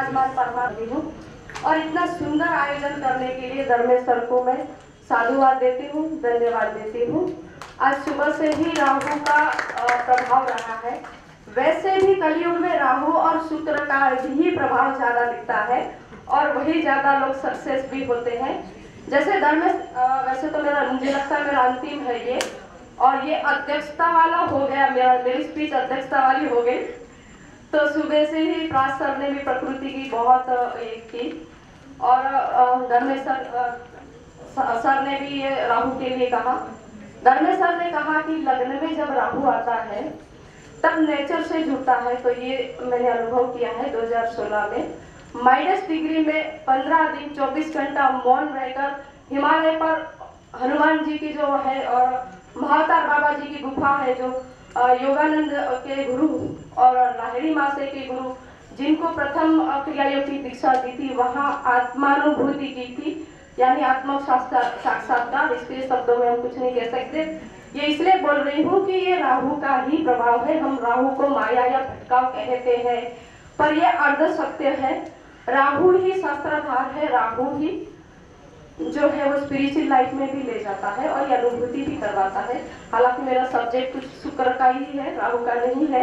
विराजमान परमात्मा हूँ और इतना सुंदर आयोजन करने के लिए धर्मेश सर को मैं साधुवाद देती हूँ, धन्यवाद देती हूँ। आज सुबह से ही राहु का प्रभाव रहा है। वैसे भी कलयुग में राहु और शुक्र का ही प्रभाव ज्यादा दिखता है और वही ज्यादा लोग सक्सेस भी होते हैं। जैसे धर्मेश वैसे तो मुझे लगता है मेरा अंतिम है ये, और ये अध्यक्षता वाला हो गया, मेरी स्पीच अध्यक्षता वाली हो गई। तो सुबह से ही प्रास सर ने भी प्रकृति की बहुत एक की और धर्मेश सर ने भी ये राहु के लिए कहा। धर्मेश सर ने कहा कि लग्न में जब राहु आता है तब नेचर से जुड़ता है। तो ये मैंने अनुभव किया है 2016 में -डिग्री में 15 दिन 24 घंटा मौन रहकर हिमालय पर हनुमान जी की जो है और महावतार बाबा जी की गुफा है, जो योगानंद के गुरु और लाहिड़ी मासे के गुरु जिनको प्रथम क्रिया योग की दीक्षा दी थी, वहाँ आत्मानुभूति की थी, यानी आत्म साक्षात्कार। इसके शब्दों में हम कुछ नहीं कह सकते। ये इसलिए बोल रही हूँ कि ये राहु का ही प्रभाव है। हम राहु को माया या भटकाव कहते हैं, पर यह अर्ध सत्य है। राहु ही शास्त्राधार है, राहु ही जो है वो स्पिरिचुअल लाइफ में भी ले जाता है और ये अनुभूति भी करवाता है। हालांकि मेरा सब्जेक्ट कुछ शुक्र का ही है, राहु का नहीं है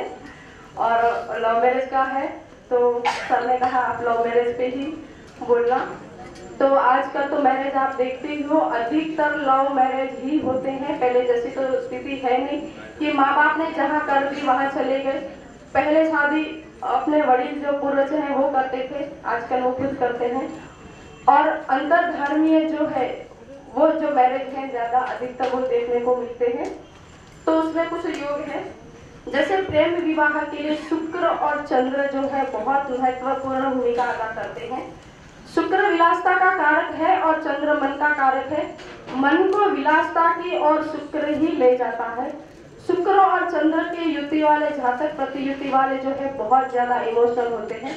और लव मैरिज का है। तो सर ने कहा आप लव मैरिज पे ही बोलना। तो आजकल तो मैरिज आप देखते ही हो, अधिकतर लव मैरिज ही होते हैं। पहले जैसी तो स्थिति है नहीं कि माँ बाप ने जहाँ कर दी वहाँ चले गए। पहले शादी अपने वडील जो पूर्वज हैं वो करते थे, आजकल वो खुद करते हैं। और अंतर धर्मीय जो है वो जो मैरिज है ज्यादा अधिकतर वो देखने को मिलते हैं। तो उसमें कुछ योग है, जैसे प्रेम विवाह के लिए शुक्र और चंद्र जो है बहुत महत्वपूर्ण भूमिका अदा करते हैं। शुक्र विलासता का कारक है और चंद्र मन का कारक है। मन को विलासता की और शुक्र ही ले जाता है। शुक्र और चंद्र के युति वाले जातक प्रतियुति वाले जो है बहुत ज्यादा इमोशनल होते हैं,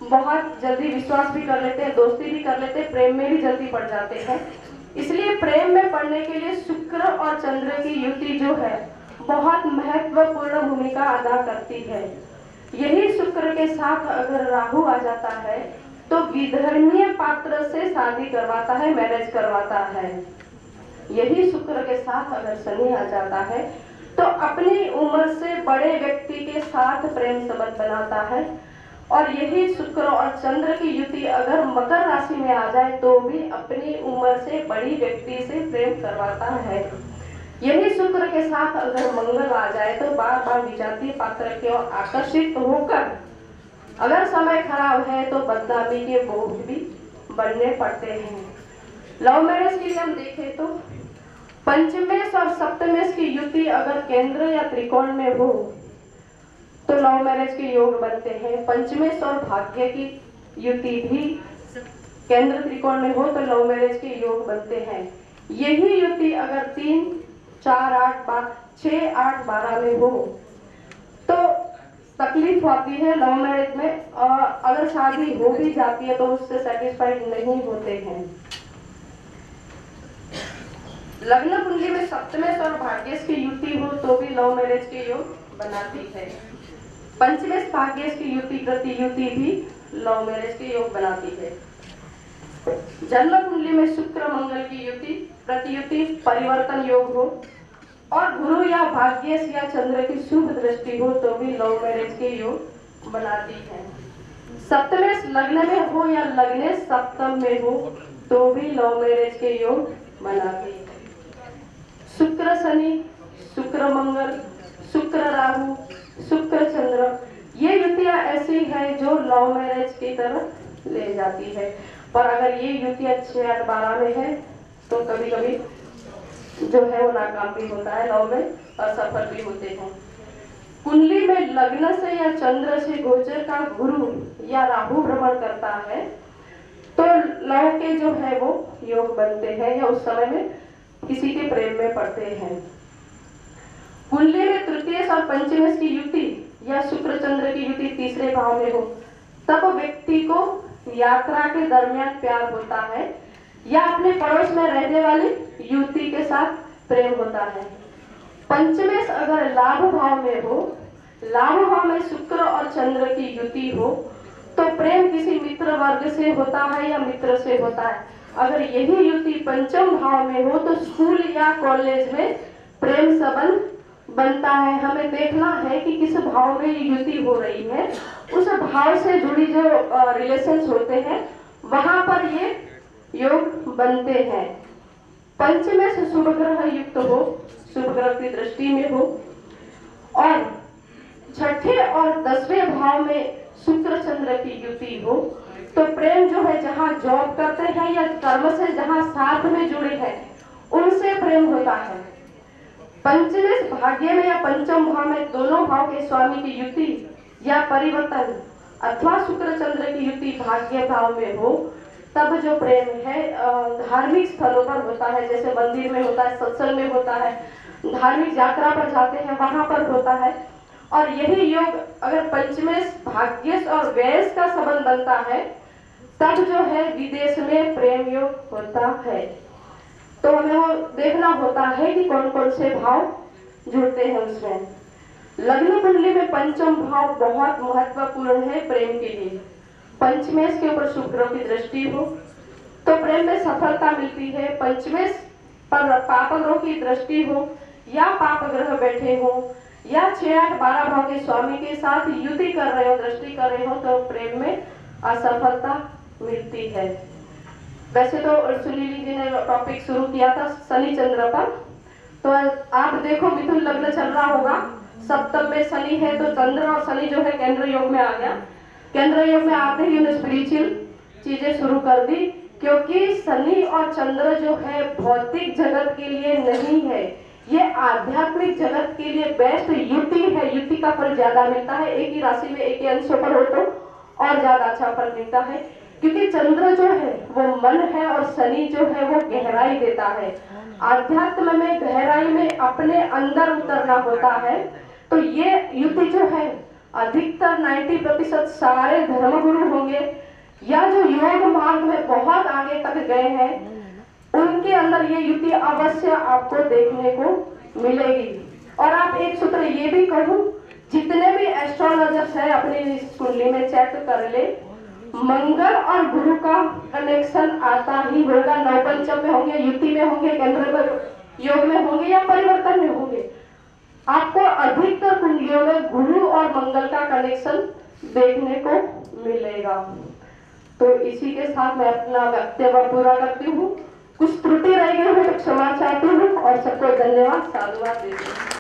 बहुत जल्दी विश्वास भी कर लेते हैं, दोस्ती भी कर लेते हैं, प्रेम में भी जल्दी पड़ जाते हैं। इसलिए प्रेम में पड़ने के लिए शुक्र और चंद्र की युति जो है बहुत महत्वपूर्ण भूमिका अदा करती है। यही शुक्र के साथ अगर राहु आ जाता है तो विधर्मीय पात्र से शादी करवाता है, मैरिज करवाता है। यही शुक्र के साथ अगर शनि आ जाता है तो अपनी उम्र से बड़े व्यक्ति के साथ प्रेम संबंध बनाता है। और यही शुक्र और चंद्र की युति अगर मकर राशि में आ जाए तो भी अपनी उम्र से बड़ी व्यक्ति से प्रेम करवाता है। यही शुक्र के साथ अगर मंगल आ जाए तो बार बार विजातीय पात्र की ओर आकर्षित होकर अगर समय खराब है तो बदनामी के बोझ भी बनने पड़ते हैं। लव मैरिज के लिए हम देखें तो पंचमेश और सप्तमेश की युति अगर केंद्र या त्रिकोण में हो तो लव मैरिज के योग बनते हैं। पंचमेश और भाग्य की युति भी केंद्र त्रिकोण में हो तो लव मैरिज के योग बनते हैं। यही युति अगर 3, 4, 8, 6, 8, 12 में हो तो तकलीफ होती है लव मैरिज में। अगर शादी हो भी जाती है तो उससे सेटिस्फाइड नहीं होते हैं। लग्न कुंडली में सप्तमेश और भाग्येश की युति हो तो भी लव मैरिज के योग बनाती है। पंचमेश भाग्येश की युति प्रति युति भी लव मैरिज के योग बनाती है। जन्म कुंडली में शुक्र मंगल की युति प्रतियुति परिवर्तन योग हो और गुरु या भाग्येश या चंद्र की शुभ दृष्टि हो तो भी लव मैरिज के योग बनाती है। सप्तमेश लग्न में हो या लग्नेश सप्तम में हो तो भी लव मैरिज के योग बनाती है। शुक्र शनि, शुक्र मंगल, शुक्र राहु, शुक्र चंद्र, ये युतियां ऐसी है जो लव मैरिज की तरफ ले जाती है। पर अगर ये युतियां 6, 8, 12 में है तो कभी कभी जो है वो नाकाम भी होता है, लव में असफल भी होते हैं। कुंडली में लग्न से या चंद्र से गोचर का गुरु या राहु भ्रमण करता है तो लव के जो है वो योग बनते हैं या उस समय में किसी के प्रेम में पड़ते हैं। कुंडली में तृतीय और पंचमेश की युति या शुक्र चंद्र की युति तीसरे भाव में हो तब व्यक्ति को यात्रा के दरमियान प्यार होता है या अपने पड़ोस में रहने वाली युवती के साथ प्रेम होता है। पंचमेश अगर लाभ भाव में हो, लाभ भाव में शुक्र और चंद्र की युति हो तो प्रेम किसी मित्र वर्ग से होता है या मित्र से होता है। अगर यही युति पंचम भाव में हो तो स्कूल या कॉलेज में प्रेम संबंध बनता है। हमें देखना है कि किस भाव में ये युति हो रही है, उस भाव से जुड़ी जो रिलेशंस होते हैं वहां पर ये योग बनते हैं। पंचमे से शुभ ग्रह युक्त हो, शुभ ग्रह की दृष्टि में हो, और छठे और 10वें भाव में शुक्र चंद्र की युति हो, तो प्रेम जो है जहाँ जॉब करते हैं या कर्म से जहाँ साथ में जुड़े हैं उनसे प्रेम होता है। पंचमे भाग्य में या पंचम भाव में दोनों भाव के स्वामी की युति या परिवर्तन अथवा शुक्र चंद्र की युति भाग्य भाव में हो, तब जो प्रेम है धार्मिक स्थलों पर होता है, जैसे मंदिर में होता है, सत्संग में होता है, धार्मिक यात्रा पर जाते हैं वहां पर होता है। और यही योग अगर पंचमेश भाग्येश और व्ययश का संबंध बनता है तब जो है विदेश में प्रेम योग होता है। तो हमें वो देखना होता है कि कौन कौन से भाव जुड़ते हैं उसमें। लग्न कुंडली में पंचम भाव बहुत महत्वपूर्ण है प्रेम के लिए। पंचमेश के ऊपर शुक्र की दृष्टि हो तो प्रेम में सफलता मिलती है। पंचमेश पर पाप ग्रह की दृष्टि हो या पाप ग्रह बैठे हो या 6-8-12 भाव के स्वामी के साथ युति कर रहे हो, दृष्टि कर रहे हो, तो प्रेम में असफलता मिलती है। वैसे तो सुनीली जी ने टॉपिक शुरू किया था शनि चंद्र पर, तो आप देखो मिथुन लग्न चल रहा होगा, सप्तम में शनि है तो चंद्र और शनि जो है केंद्र योग में आ गया। केंद्र योग में आते ही उन्हें स्पिरिचुअल चीजें शुरू कर दी, क्योंकि शनि और चंद्र जो है भौतिक जगत के लिए नहीं है, ये आध्यात्मिक जगत के लिए बेस्ट युति है। युति का फल ज्यादा मिलता है, एक ही राशि में एक ही अंश पर हो तो और ज्यादा अच्छा फल मिलता है, क्योंकि चंद्र जो है वो मन है और शनि जो है वो गहराई देता है। आध्यात्म में गहराई में अपने अंदर उतरना होता है। तो ये युति जो है अधिकतर 90% सारे धर्मगुरु होंगे या जो योग मार्ग में बहुत आगे तक गए हैं उनके अंदर ये युति अवश्य आपको देखने को मिलेगी। और आप एक सूत्र ये भी कहूं, जितने भी एस्ट्रोलॉजर्स है अपनी कुंडली में चेक कर ले, मंगल और गुरु का कनेक्शन आता ही होगा। नवपंचम में होंगे, युति में होंगे, केंद्र योग में होंगे या परिवर्तन में होंगे, आपको अधिकतर कुंडलियों में गुरु और मंगल का कनेक्शन देखने को मिलेगा। तो इसी के साथ मैं अपना वक्तव्य पूरा करती हूँ। कुछ त्रुटि रह गई हो तो क्षमा चाहती हूँ और सबको धन्यवाद, साधुवाद देती हूँ।